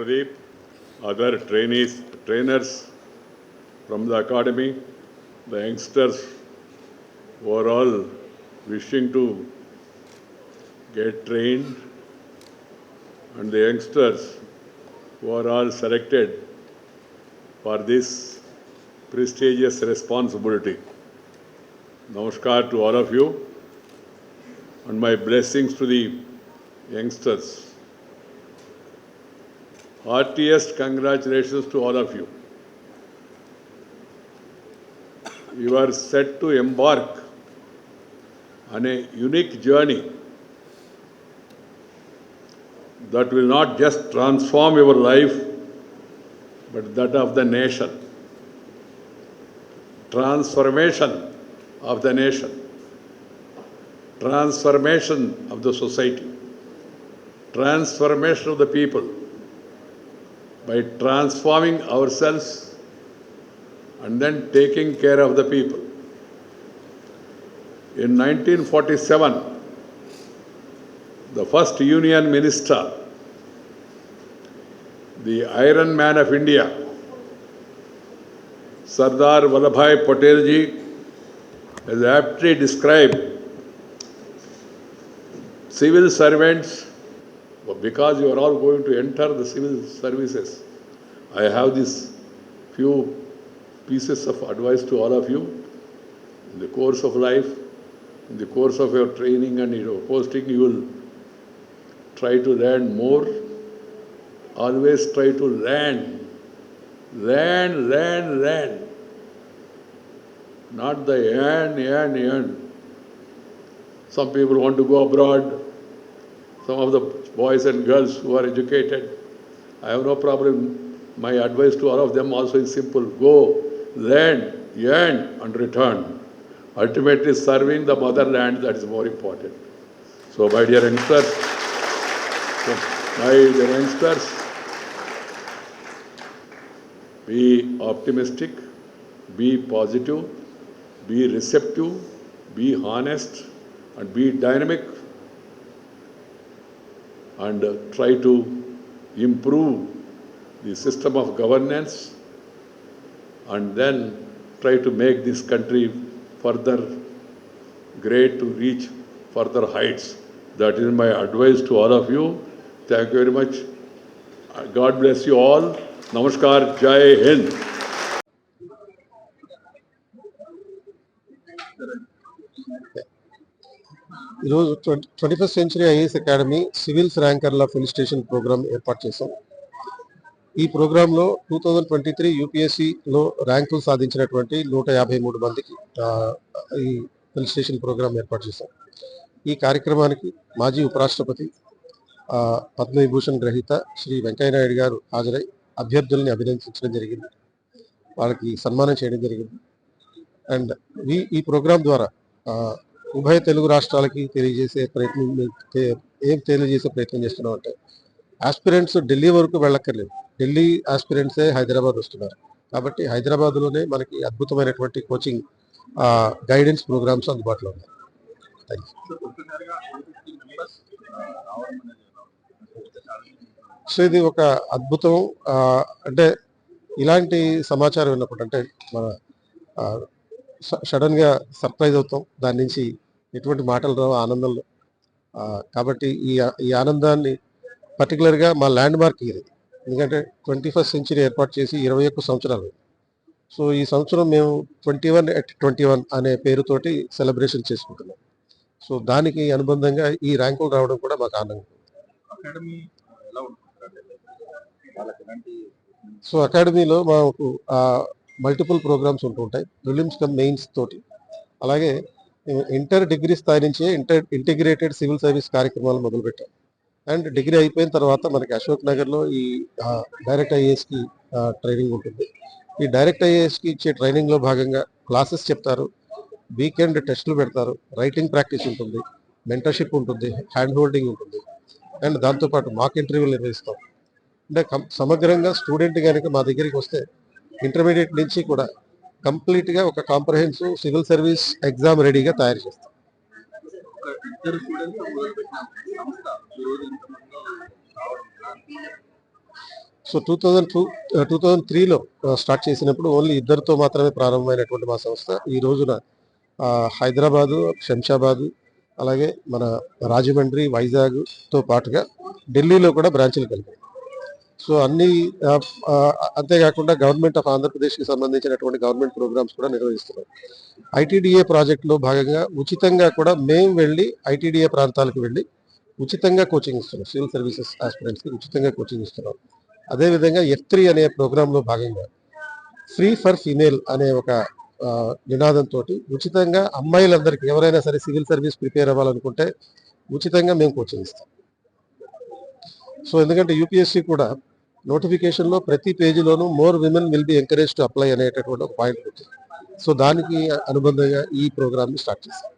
Pradeep, other trainers from the academy, the youngsters who are all wishing to get trained, and the youngsters who are all selected for this prestigious responsibility. Namaskar to all of you, and my blessings to the youngsters. Heartiest congratulations to all of you. You are set to embark on a unique journey that will not just transform your life, but that of the nation. Transformation of the nation. Transformation of the society. Transformation of the people. By transforming ourselves and then taking care of the people. In 1947, the first Union Minister, the Iron Man of India, Sardar Vallabhbhai Patel ji, has aptly described civil servants. Because you are all going to enter the civil services, I have these few pieces of advice to all of you. In the course of life, in the course of your training and your posting, you will try to learn more. Always try to learn. Not the earn. Some people want to go abroad. Some of the boys and girls who are educated, I have no problem. My advice to all of them also is simple. Go, learn, earn and return. Ultimately serving the motherland, that is more important. So my dear youngsters, be optimistic, be positive, be receptive, be honest and be dynamic, and try to improve the system of governance, and then try to make this country further great to reach further heights. That is my advice to all of you. Thank you very much. God bless you all. Namaskar. Jai Hind. ఈరోజు 21st century IAS academy civils ర్యాంకర్ల felicitation programme ఏర్పాటు చేశాం. ఈ ప్రోగ్రాంలో 2023 యూపీఎస్సీలో ర్యాంకులు సాధించినటువంటి 153 మందికి ఈ ఫెలిసిటేషన్ ప్రోగ్రామ్ ఏర్పాటు చేశాం. ఈ కార్యక్రమానికి మాజీ ఉపరాష్ట్రపతి పద్మవిభూషణ్ గ్రహీత శ్రీ వెంకయ్యనాయుడు గారు హాజరై అభ్యర్థుల్ని అభినందించడం జరిగింది, వాళ్ళకి సన్మానం చేయడం జరిగింది. అండ్ ఈ ప్రోగ్రాం ద్వారా ఉభయ తెలుగు రాష్ట్రాలకి తెలియజేసే ప్రయత్నం చేస్తున్నాం అంటే, ఆస్పిరెంట్స్ ఢిల్లీ వరకు వెళ్ళక్కర్లేదు, ఢిల్లీ ఆస్పిరెంట్సే హైదరాబాద్ వస్తున్నారు. కాబట్టి హైదరాబాద్లోనే మనకి అద్భుతమైనటువంటి కోచింగ్ గైడెన్స్ ప్రోగ్రామ్స్ అందుబాటులో ఉన్నాయి. Thank you. సో ఇది ఒక అద్భుతం. అంటే ఇలాంటి సమాచారం విన్నప్పుడు అంటే మన సడన్గా సర్ప్రైజ్ అవుతాం, దాని నుంచి ఎటువంటి మాటలు రావు ఆనందంలో. కాబట్టి ఈ ఆనందాన్ని పర్టికులర్గా మా ల్యాండ్ మార్క్ ఇది. ఎందుకంటే 21st సెంచరీ ఏర్పాటు చేసి 21 సంవత్సరాలు. సో ఈ సంవత్సరం మేము 21@21 అనే పేరుతోటి సెలబ్రేషన్ చేసుకుంటున్నాం. సో దానికి అనుబంధంగా ఈ ర్యాంకులు రావడం కూడా మాకు ఆనందం. సో అకాడమీలో మాకు మల్టిపుల్ ప్రోగ్రామ్స్ ఉంటుంటాయి, ప్రిలిమ్స్ కమ్ మెయిన్స్ తోటి. అలాగే ఇంటర్ డిగ్రీ స్థాయి నుంచే ఇంటిగ్రేటెడ్ సివిల్ సర్వీస్ కార్యక్రమాలు మొదలుపెట్టాం. అండ్ డిగ్రీ అయిపోయిన తర్వాత మనకి అశోక్ నగర్లో ఈ డైరెక్ట్ ఐఏఎస్కి ట్రైనింగ్ ఉంటుంది. ఈ డైరెక్ట్ ఐఏఎస్కి ఇచ్చే ట్రైనింగ్లో భాగంగా క్లాసెస్ చెప్తారు, వీకెండ్ టెస్టులు పెడతారు, రైటింగ్ ప్రాక్టీస్ ఉంటుంది, మెంటర్షిప్ ఉంటుంది, హ్యాండ్ హోల్డింగ్ ఉంటుంది, అండ్ దాంతోపాటు మాక్ ఇంటర్వ్యూలు నిర్వహిస్తాం. అంటే సమగ్రంగా స్టూడెంట్ కనుక మా దగ్గరికి వస్తే ఇంటర్మీడియట్ నుంచి కూడా కంప్లీట్గా ఒక కాంప్రహెన్సివ్ సివిల్ సర్వీస్ ఎగ్జామ్ రెడీగా తయారు చేస్తాం. సో 2003లో స్టార్ట్ చేసినప్పుడు ఓన్లీ ఇద్దరితో మాత్రమే ప్రారంభమైనటువంటి మా సంస్థ ఈ రోజున హైదరాబాదు, శంషాబాదు, అలాగే మన రాజమండ్రి, వైజాగ్తో పాటుగా ఢిల్లీలో కూడా బ్రాంచ్లు కలిపాయి. సో అన్ని అంతేకాకుండా గవర్నమెంట్ ఆఫ్ ఆంధ్రప్రదేశ్కి సంబంధించినటువంటి గవర్నమెంట్ ప్రోగ్రామ్స్ కూడా నిర్వహిస్తున్నాం. ఐటీడీఏ ప్రాజెక్టులో భాగంగా ఉచితంగా కూడా మేము వెళ్ళి ఐటీడీఏ ప్రాంతాలకు వెళ్ళి ఉచితంగా కోచింగ్ ఇస్తున్నాం. సివిల్ సర్వీసెస్ ఆస్పిరెంట్స్కి ఉచితంగా కోచింగ్ ఇస్తున్నాం. అదేవిధంగా F3 అనే ప్రోగ్రాంలో భాగంగా ఫ్రీ ఫర్ ఫీమేల్ అనే ఒక నినాదంతో ఉచితంగా అమ్మాయిలందరికీ ఎవరైనా సరే సివిల్ సర్వీస్ ప్రిపేర్ అవ్వాలనుకుంటే ఉచితంగా మేము కోచింగ్ ఇస్తాం. సో ఎందుకంటే యూపీఎస్సీ కూడా నోటిఫికేషన్లో ప్రతి పేజీలోనూ more women will be encourage to apply అనేటటువంటి ఒక పాయింట్ వచ్చింది. సో దానికి అనుబంధంగా ఈ ప్రోగ్రామ్ని స్టార్ట్ చేస్తాం.